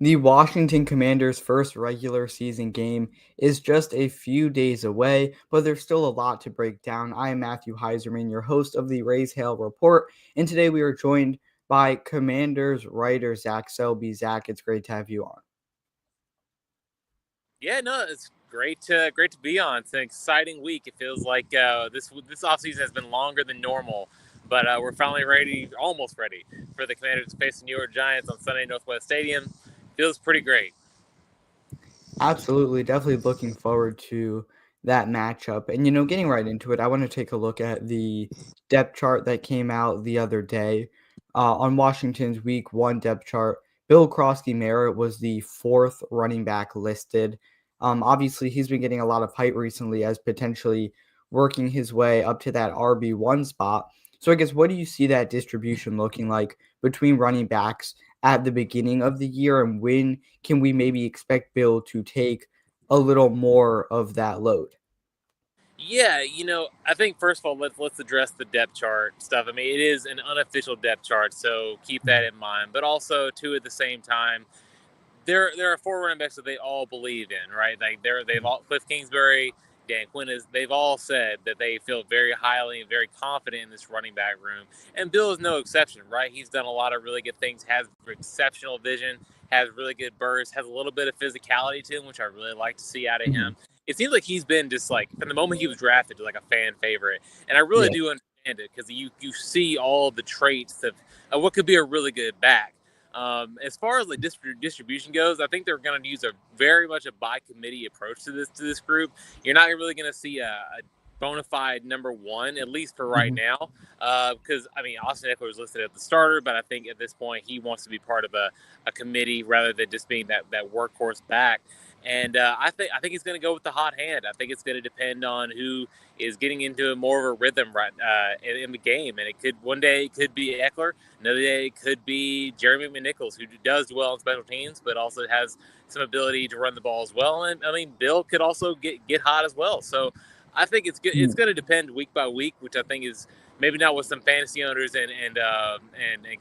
The Washington Commanders' first regular season game is just a few days away, but there's still a lot to break down. I am Matthew Heiserman, your host of the Rays Hail Report, and today we are joined by Commanders writer Zach Selby. Zach, it's great to have you on. Yeah, no, it's great to be on. It's an exciting week. It feels like this offseason has been longer than normal, but we're finally ready, almost ready, for the Commanders to face the New York Giants on Sunday, Northwest Stadium. Feels pretty great. Absolutely, definitely looking forward to that matchup. And getting right into it, I want to take a look at the depth chart that came out the other day on Washington's Week 1 depth chart. Bill Croskey-Merritt was the fourth running back listed. Obviously, he's been getting a lot of hype recently as potentially working his way up to that RB1 spot. So I guess what do you see that distribution looking like between running backs at the beginning of the year, and when can we maybe expect Bill to take a little more of that load? Yeah, I think first of all, let's address the depth chart stuff. I mean, it is an unofficial depth chart, so keep that Mhm. in mind. But also, too, at the same time, there are four running backs that they all believe in, right? Like they've all Cliff Kingsbury, Dan Quinn they've all said that they feel very highly and very confident in this running back room. And Bill is no exception, right? He's done a lot of really good things, has exceptional vision, has really good bursts, has a little bit of physicality to him, which I really like to see out of Mhm. him. It seems like he's been just like from the moment he was drafted, like a fan favorite. And I really Yeah. do understand it because you see all the traits of what could be a really good back. As far as like distribution goes, I think they're going to use a very much a by committee approach to this group. You're not really going to see a bona fide number one, at least for right Mhm. now. Because I mean, Austin Eckler was listed as the starter, but I think at this point he wants to be part of a committee rather than just being that workhorse back. And I think he's going to go with the hot hand. I think it's going to depend on who is getting into more of a rhythm right in the game, and it could one day it could be Eckler, another day it could be Jeremy McNichols, who does well in special teams, but also has some ability to run the ball as well. And I mean, Bill could also get hot as well. So I think it's good. It's Mhm. going to depend week by week, which I think is maybe not what some fantasy owners and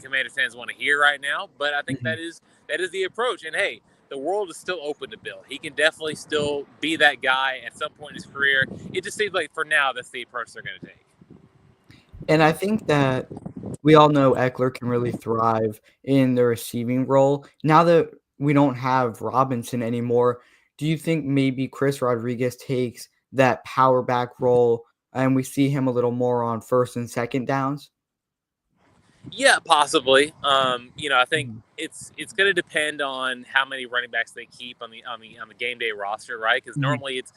Commander fans want to hear right now. But I think Mhm. that is the approach. And hey, the world is still open to Bill. He can definitely still be that guy at some point in his career. It just seems like for now that's the approach they're going to take. And I think that we all know Eckler can really thrive in the receiving role. Now that we don't have Robinson anymore, do you think maybe Chris Rodriguez takes that power back role and we see him a little more on first and second downs? Yeah, possibly. I think Mhm. it's going to depend on how many running backs they keep on the game day roster, right? Because Mhm. normally it's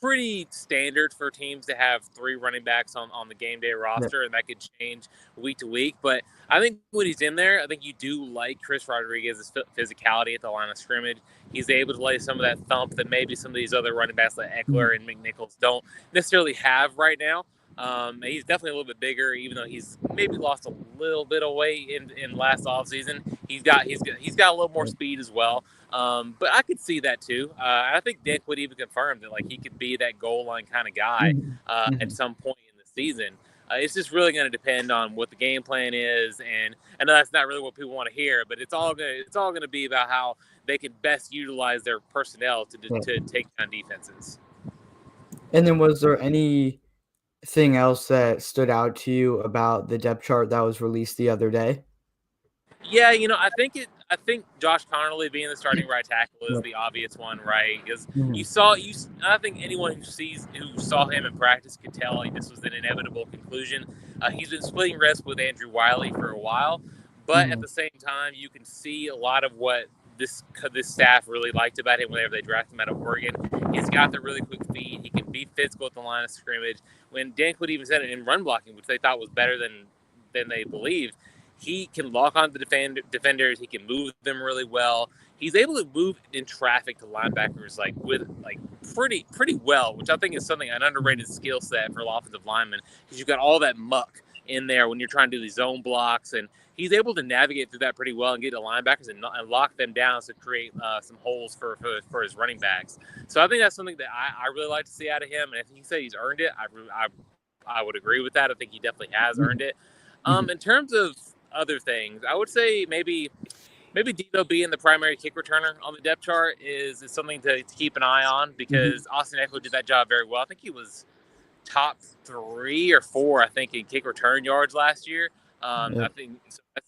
pretty standard for teams to have three running backs on the game day Yeah. roster, and that could change week to week. But I think when he's in there, I think you do like Chris Rodriguez's physicality at the line of scrimmage. He's able to lay some of that thump that maybe some of these other running backs like Mhm. Eckler and McNichols don't necessarily have right now. He's definitely a little bit bigger, even though he's maybe lost a little bit of weight in last offseason. He's got a little more Right. speed as well. But I could see that too. I think Dick would even confirm that like he could be that goal line kind of guy Mhm. at Mhm. some point in the season. It's just really going to depend on what the game plan is, and I know that's not really what people want to hear, but it's all gonna be about how they can best utilize their personnel Yeah. to take down defenses. And then was there anything else that stood out to you about the depth chart that was released the other day? Yeah, I think Josh Connolly being the starting right tackle is Yeah. the obvious one, right? Because Mhm. I think anyone who saw him in practice could tell like this was an inevitable conclusion. He's been splitting reps with Andrew Wiley for a while, but at Mhm. the same time, you can see a lot of what this staff really liked about him whenever they drafted him out of Oregon. He's got the really quick feet. He can be physical at the line of scrimmage. When Dan Quinn even said it in run blocking, which they thought was better than they believed, he can lock on the defenders. He can move them really well. He's able to move in traffic to linebackers like with like pretty well, which I think is something an underrated Mhm. skill set for offensive linemen because you've got all that muck in there when you're trying to do these zone blocks, and he's able to navigate through that pretty well and get to linebackers and lock them down to create some holes for his running backs. So I think that's something that I really like to see out of him, and if he said he's earned it, I would agree with that. I think he definitely has earned Mhm. it. Mhm. In terms of other things, I would say maybe maybe Debo being the primary kick returner on the depth chart is something to keep an eye on, Mhm. because Austin Eckler did that job very well. I think he was top 3 or 4, I think, in kick return yards last year. Yeah. I think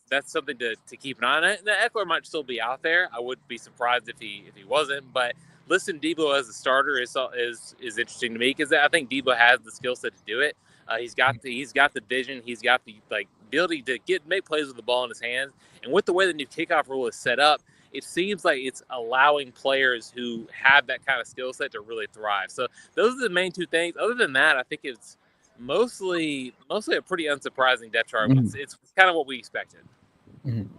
that's something to keep an eye on. The Eckler might still be out there. I wouldn't be surprised if he wasn't. But listen, Debo as a starter is interesting to me, because I think Debo has the skill set to do it. He's got the vision. He's got the ability to make plays with the ball in his hands. And with the way the new kickoff rule is set up, it seems like it's allowing players who have that kind of skill set to really thrive. So those are the main two things. Other than that, I think it's mostly a pretty unsurprising depth chart. Mhm. It's kind of what we expected. Mhm.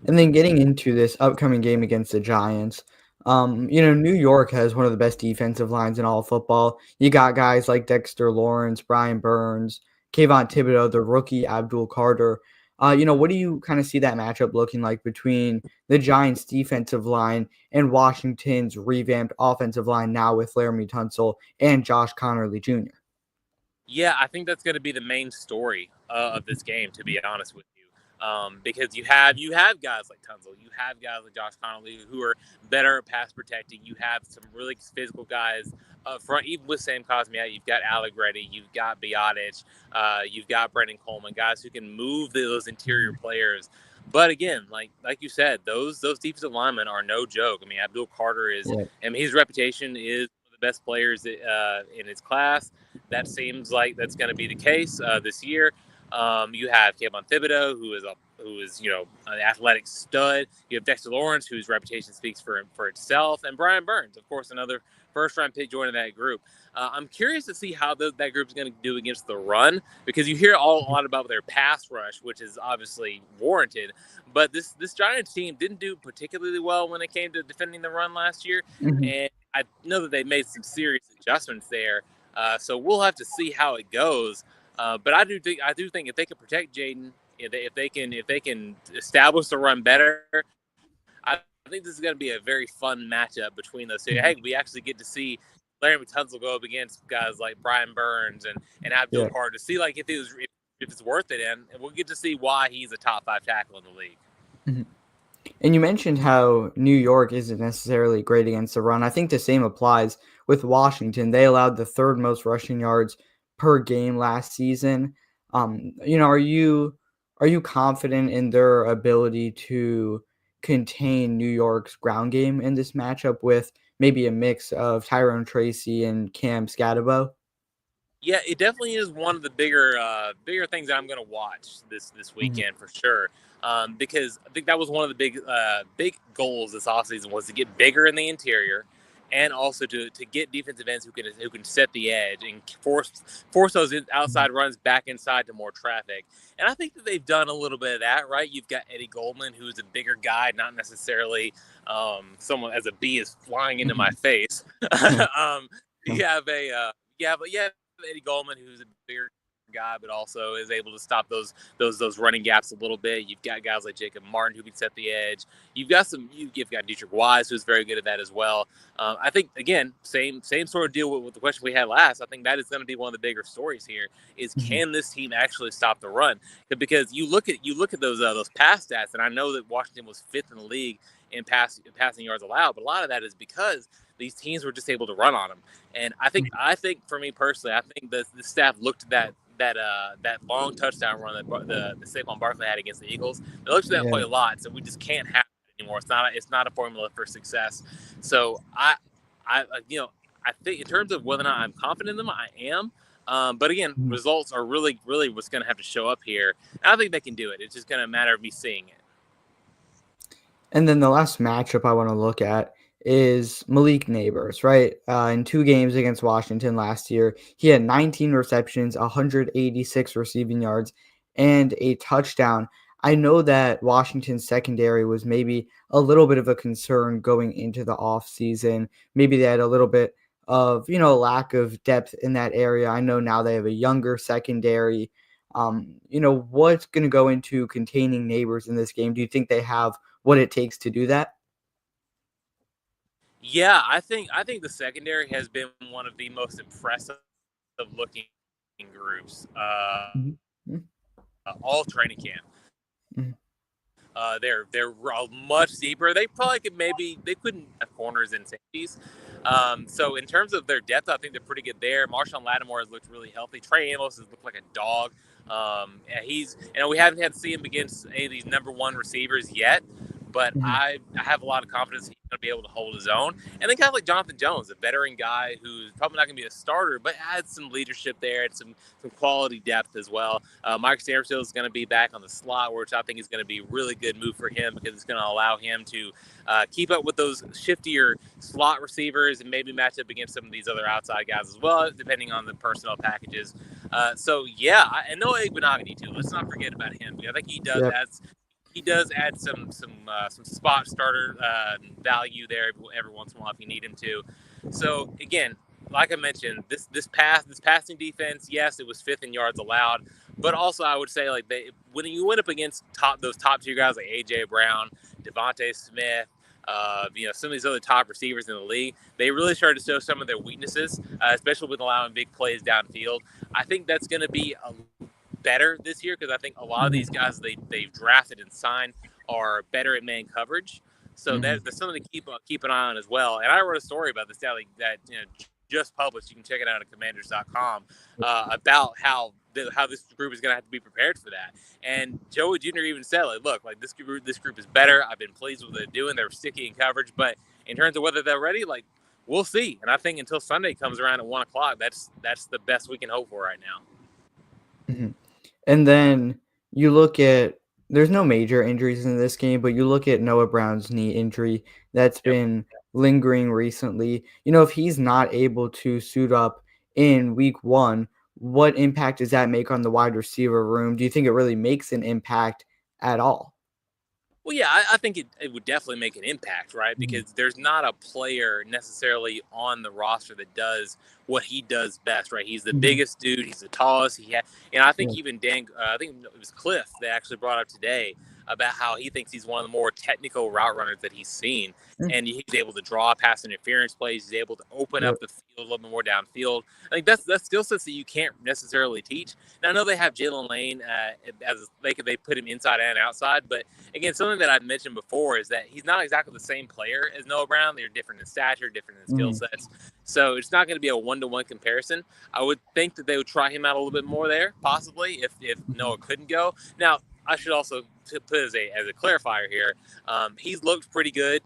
And then getting into this upcoming game against the Giants, New York has one of the best defensive lines in all of football. You got guys like Dexter Lawrence, Brian Burns, Kayvon Thibodeau, the rookie Abdul Carter. What do you kind of see that matchup looking like between the Giants' defensive line and Washington's revamped offensive line now with Laramie Tunsil and Josh Connerly Jr.? Yeah, I think that's going to be the main story of this game, to be honest with you. Because you have guys like Tunzel, you have guys like Josh Connolly who are better at pass protecting. You have some really physical guys up front, even with Sam Cosmiak. You've got Alec Reddy, you've got Biotic, you've got Brendan Coleman, guys who can move those interior players. But again, like you said, those defensive linemen are no joke. I mean, Abdul Carter is, Yeah. I mean, his reputation is one of the best players in his class. That seems like that's going to be the case this year. You have Kayvon Thibodeau, who is an athletic stud. You have Dexter Lawrence, whose reputation speaks for itself, and Brian Burns, of course, another first round pick joining that group. I'm curious to see how that group is going to do against the run, because you hear a lot about their pass rush, which is obviously warranted. But this Giants team didn't do particularly well when it came to defending the run last year, Mhm. and I know that they made some serious adjustments there. So we'll have to see how it goes. But I do think if they can protect Jaden, if they can establish the run better, I think this is going to be a very fun matchup between those two. Mhm. Hey, we actually get to see Larry Tunsil go up against guys like Brian Burns and Abdul Yeah. Carter to see if it's worth it, and we'll get to see why he's a top 5 tackle in the league. Mhm. And you mentioned how New York isn't necessarily great against the run. I think the same applies with Washington. They allowed the third most rushing yards per game last season. Are you confident in their ability to contain New York's ground game in this matchup with maybe a mix of Tyrone Tracy and Cam Scatabo? Yeah, it definitely is one of the bigger things that I'm going to watch this Mhm. weekend for sure. Because I think that was one of the big goals this offseason, was to get bigger in the interior, and also to get defensive ends who can set the edge and force those Mhm. outside runs back inside to more traffic. And I think that they've done a little bit of that, right? You've got Eddie Goldman, who's a bigger guy, not necessarily someone as a bee is flying into my Mhm. face. Yeah. um, you have a Eddie Goldman, who's a bigger guy, but also is able to stop those running gaps a little bit. You've got guys like Jacob Martin who can set the edge. You've got Dietrich Wise, who's very good at that as well. I think, again, same sort of deal with the question we had last. I think that is going to be one of the bigger stories here: is Mhm. can this team actually stop the run? Because you look at those pass stats, and I know that Washington was fifth in the league in passing yards allowed, but a lot of that is because these teams were just able to run on them. And I think for me personally, I think the staff looked at that long touchdown run that the Saquon Barkley had against the Eagles. They looked at that Yeah. play a lot, so we just can't have it anymore. It's not a formula for success. So I think in terms of whether or not I'm confident in them, I am. But again, Mhm. results are really what's going to have to show up here. And I think they can do it. It's just going to matter of me seeing it. And then the last matchup I want to look at is Malik Neighbors, right? In 2 games against Washington last year, he had 19 receptions, 186 receiving yards, and a touchdown. I know that Washington's secondary was maybe a little bit of a concern going into the offseason. Maybe they had a little bit of, lack of depth in that area. I know now they have a younger secondary. What's going to go into containing Neighbors in this game? Do you think they have what it takes to do that? Yeah, I think the secondary has been one of the most impressive looking groups Mhm. Mhm. all training camp. Mhm. They're much deeper. They probably they couldn't have corners and safeties. So in terms of their depth, I think they're pretty good there. Marshawn Lattimore has looked really healthy. Trey Amos has looked like a dog. We haven't had to see him against any of these number one receivers yet, but Mhm. I have a lot of confidence he's going to be able to hold his own. And then guys like Jonathan Jones, a veteran guy who's probably not going to be a starter, but adds some leadership there and some quality depth as well. Mike Stanfield is going to be back on the slot, which I think is going to be a really good move for him because it's going to allow him to keep up with those shiftier slot receivers and maybe match up against some of these other outside guys as well, depending on the personnel packages. And Noah Igbenogany too. Let's not forget about him. I think Yep. he does add some spot starter value there every once in a while if you need him to. So again, like I mentioned, this passing defense, yes, it was fifth in yards allowed, but also I would say like when you went up against those top tier guys like AJ Brown, Devontae Smith, some of these other top receivers in the league, they really started to show some of their weaknesses, especially with allowing big plays downfield. I think that's going to be better this year because I think a lot of these Mhm. guys they've drafted and signed are better at man coverage. So Mhm. that's something to keep an eye on as well. And I wrote a story about this that just published. You can check it out at commanders.com about how this group is going to have to be prepared for that. And Joey Jr. even said, like, look, like this group is better. I've been pleased with what they're doing. They're sticky in coverage, but in terms of whether they're ready, like we'll see. And I think until Sunday comes around at 1 o'clock, that's the best we can hope for right now. Mhm. And then you look at there's no major injuries in this game, but you look at Noah Brown's knee injury that's Yep. been lingering recently. If he's not able to suit up in week 1, what impact does that make on the wide receiver room? Do you think it really makes an impact at all? Well, yeah, I think it would definitely make an impact, right? Mhm. Because there's not a player necessarily on the roster that does what he does best, right? He's the Mhm. biggest dude. He's the tallest. And I think Yeah. even I think it was Cliff that actually brought up today about how he thinks he's one of the more technical route runners that he's seen. Mm. And he's able to draw pass interference plays. He's able to open Yep. up the field a little bit more downfield. I think that's skill sets that you can't necessarily teach. Now, I know they have Jalen Lane as they put him inside and outside, but again, something that I've mentioned before is that he's not exactly the same player as Noah Brown. They're different in stature, different in skill Mhm. sets. So it's not going to be a one-to-one comparison. I would think that they would try him out a little bit more there, possibly, if Noah Mhm. couldn't go. Now, I should also put as a clarifier here. He's looked pretty good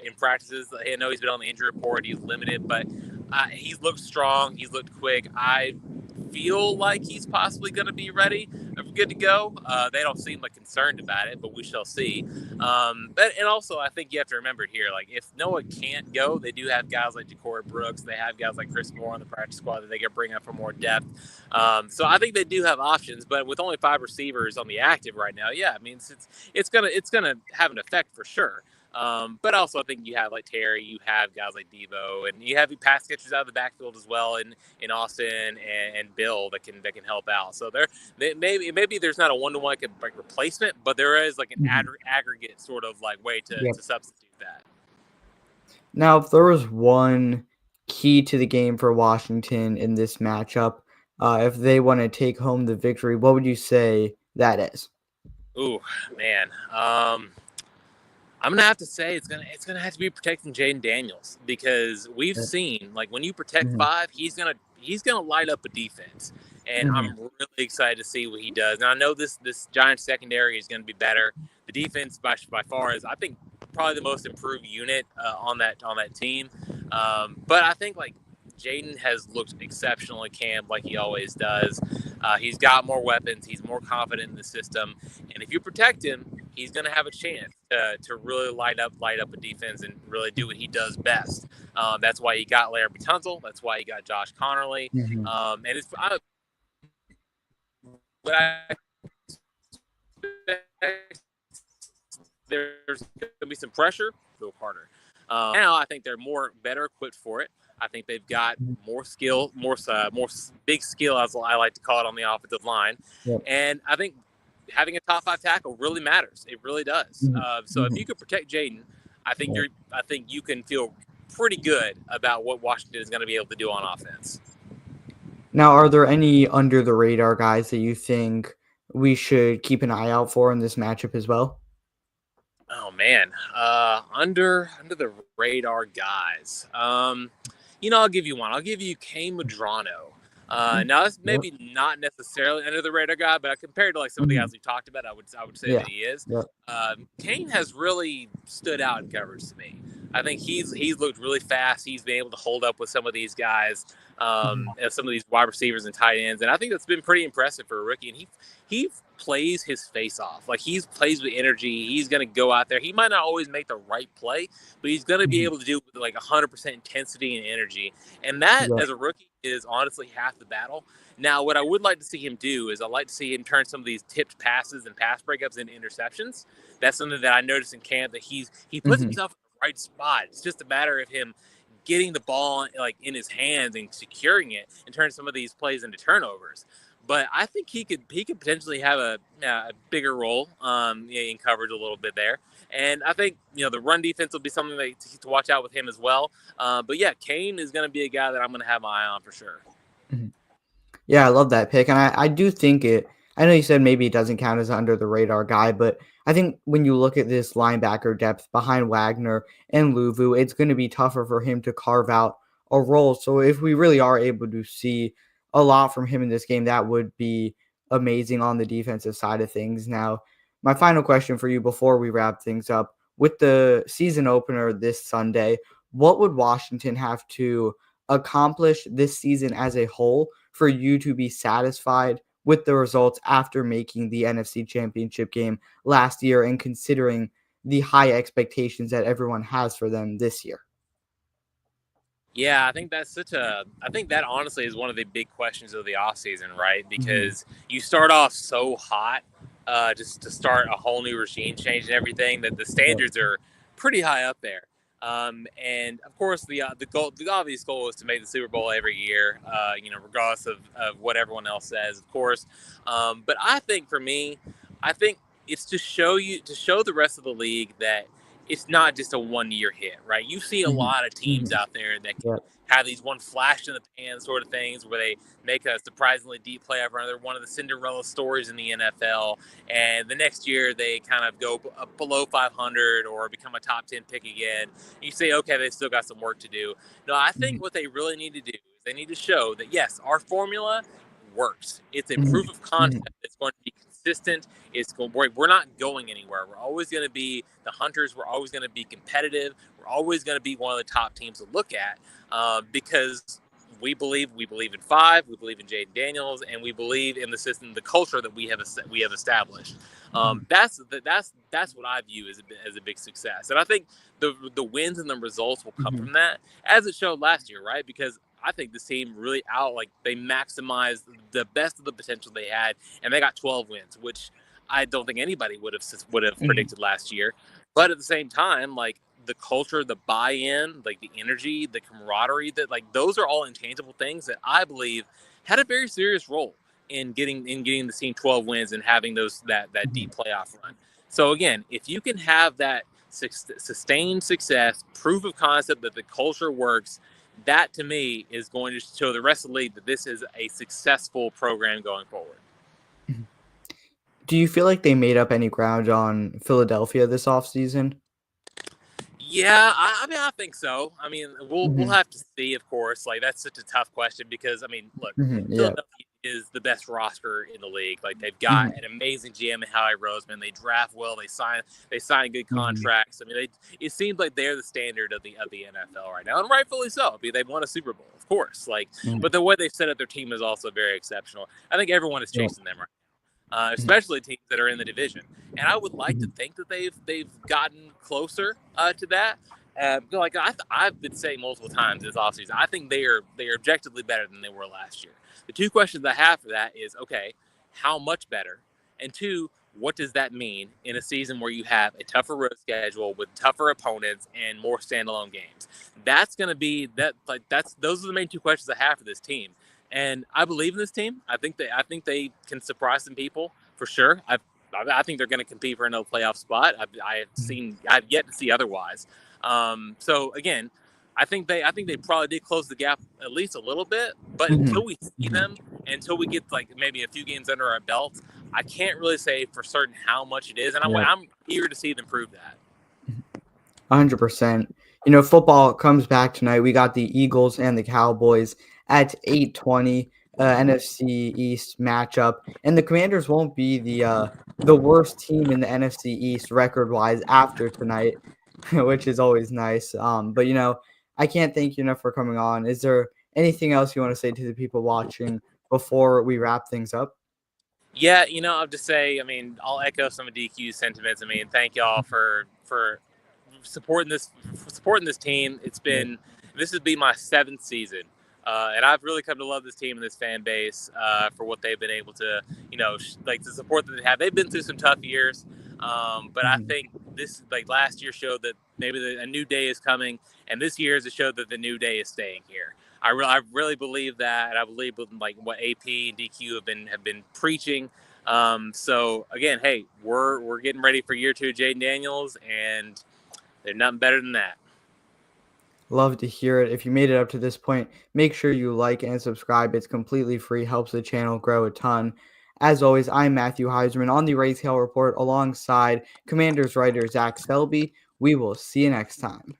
in practices. I know he's been on the injury report. He's limited, but he's looked strong. He's looked quick. I feel like he's possibly going to be ready, good to go. They don't seem like concerned about it, but we shall see. And also, I think you have to remember here, like if Noah can't go, they do have guys like Ja'Cory Brooks. They have guys like Chris Moore on the practice squad that they can bring up for more depth. So I think they do have options, but with only 5 receivers on the active right now, yeah, I mean it's gonna have an effect for sure. But also, I think you have like Terry, you have guys like Devo, and you have pass catchers out of the backfield as well in Austin and Bill that can help out. So maybe there's not a one-to-one like replacement, but there is like an Mhm. aggregate sort of like way Yep. to substitute that. Now, if there was one key to the game for Washington in this matchup, if they want to take home the victory, what would you say that is? Ooh, man. I'm gonna have to say it's gonna have to be protecting Jaden Daniels because we've Yep. seen like when you protect Mhm. five, he's gonna light up a defense, and Mhm. I'm really excited to see what he does. Now I know this Giants secondary is gonna be better. The defense by far is I think probably the most improved unit on that team, but I think like Jaden has looked exceptional in camp like he always does. He's got more weapons. He's more confident in the system, and if you protect him, he's going to have a chance to really light up a defense and really do what he does best. That's why he got Larry Tunsil. That's why he got Josh Connerly. Mhm. And what I there's going to be some pressure, go harder. Now I think they're better equipped for it. I think they've got Mhm. more skill, more big skill, as I like to call it, on the offensive line, Yep. and I think having a top five tackle really matters. It really does. Mhm. So if Mhm. you could protect Jaden, Yep. I think you can feel pretty good about what Washington is going to be able to do on offense. Now, are there any under the radar guys that you think we should keep an eye out for in this matchup as well? Oh man, under the radar guys. I'll give you one. I'll give you Kane Madrano. Mm, Now that's yep. maybe not necessarily under the radar guy, but compared to like some of the Mhm. guys we talked about, I would say Yeah. that he is. Yep. Kane has really stood out in coverage to me. I think he's looked really fast. He's been able to hold up with some of these guys, Mhm. and some of these wide receivers and tight ends, and I think that's been pretty impressive for a rookie. And he plays his face off. Like he plays with energy. He's going to go out there. He might not always make the right play, but he's going to be Mhm. able to do it with like 100% intensity and energy. And that, Yep. as a rookie, is honestly half the battle. Now, what I would like to see him do is I'd like to see him turn some of these tipped passes and pass breakups into interceptions. That's something that I noticed in camp, that he puts Mhm. himself in the right spot. It's just a matter of him getting the ball like in his hands and securing it and turn some of these plays into turnovers. But I think he could potentially have a bigger role in coverage a little bit there. And I think the run defense will be something to watch out with him as well. But yeah, Kane is going to be a guy that I'm going to have my eye on for sure. Mhm. Yeah, I love that pick, and I do think it. I know you said maybe it doesn't count as under the radar guy, but I think when you look at this linebacker depth behind Wagner and Luvu, it's going to be tougher for him to carve out a role. So if we really are able to see a lot from him in this game, that would be amazing on the defensive side of things. Now, my final question for you before we wrap things up: with the season opener this Sunday, what would Washington have to accomplish this season as a whole for you to be satisfied with the results after making the NFC Championship game last year and considering the high expectations that everyone has for them this year? Yeah, I think that honestly is one of the big questions of the offseason, right? Mhm. Because you start off so hot, just to start a whole new regime change and everything, that the Yep. standards are pretty high up there. And of course, the obvious goal is to make the Super Bowl every year, regardless of what everyone else says, of course. But I think for me, I think it's to show the rest of the league that it's not just a 1 year hit, right? You see a Mhm. lot of teams Mhm. out there that can Yep. have these one flash in the pan sort of things where they make a surprisingly deep playoff run. They're one of the Cinderella stories in the NFL, and the next year they kind of go below 500 or become a top 10 pick again. You say, okay, they've still got some work to do. No, I think Mhm. what they really need to do is they need to show that yes, our formula works. It's a Mhm. proof of Mhm. concept. It's going to be consistent. We're not going anywhere. We're always going to be the hunters. We're always going to be competitive. We're always going to be one of the top teams to look at, because we believe in five. We believe in Jaden Daniels, and we believe in the system, the culture that we have established. Mhm. That's what I view as a big success, and I think the wins and the results will come Mhm. from that, as it showed last year, right? Because I think this team really they maximized the best of the potential they had, and they got 12 wins, which I don't think anybody would have Mhm. predicted last year. But at the same time, like the culture, the buy-in, like the energy, the camaraderie, that like those are all intangible things that I believe had a very serious role in getting the team 12 wins and having that Mhm. deep playoff run. So again, if you can have that sustained success, proof of concept that the culture works, that to me is going to show the rest of the league that this is a successful program going forward. Mhm. Do you feel like they made up any ground on Philadelphia this offseason? Yeah, I mean, I think so. I mean, we'll Mhm. have to see, of course. Like that's such a tough question because I mean, look, Mhm. Yep. Philadelphia is the best roster in the league. Like they've got Mhm. an amazing GM in Howie Roseman. They draft well. They sign good Mhm. contracts. I mean, it seems like they're the standard of the NFL right now, and rightfully so. I mean, they've won a Super Bowl, of course. Like, Mhm. but the way they've set up their team is also very exceptional. I think everyone is Yep. chasing them right, Mhm. especially teams that are in the division. And I would like to Mhm. think that they've gotten closer to that. Like I've been saying multiple times this offseason, I think they are objectively better than they were last year. The two questions I have for that is, okay, how much better, and two, what does that mean in a season where you have a tougher road schedule with tougher opponents and more standalone games? That's going to be that like that's those are the main two questions I have for this team. And I believe in this team. I think they can surprise some people for sure. I think they're going to compete for another playoff spot. Mhm. I've yet to see otherwise. So again, I think they probably did close the gap at least a little bit. But Mhm. until we see Mhm. them, until we get like maybe a few games under our belt, I can't really say for certain how much it is, and Yeah. I'm eager to see them prove that. 100%. Football comes back tonight. We got the Eagles and the Cowboys at 8:20, NFC East matchup, and the Commanders won't be the worst team in the NFC East record-wise after tonight, which is always nice. But I can't thank you enough for coming on. Is there anything else you want to say to the people watching before we wrap things up? Yeah, I'll just say, I'll echo some of DQ's sentiments. Thank y'all for supporting this team. Yeah. This would be my 7th season, and I've really come to love this team and this fan base for what they've been able to, like the support that they have. They've been through some tough years, but I Mhm. think this, like last year, showed that maybe a new day is coming, and this year is a show that the new day is staying here. I really believe that, and I believe with like what AP and DQ have been preaching. So again, hey, we're getting ready for year 2 of Jaden Daniels, and there's nothing better than that. Love to hear it. If you made it up to this point, make sure you like and subscribe. It's completely free, helps the channel grow a ton. As always, I'm Matthew Heisman on the Raise Hail Report alongside Commanders writer Zach Selby. We will see you next time.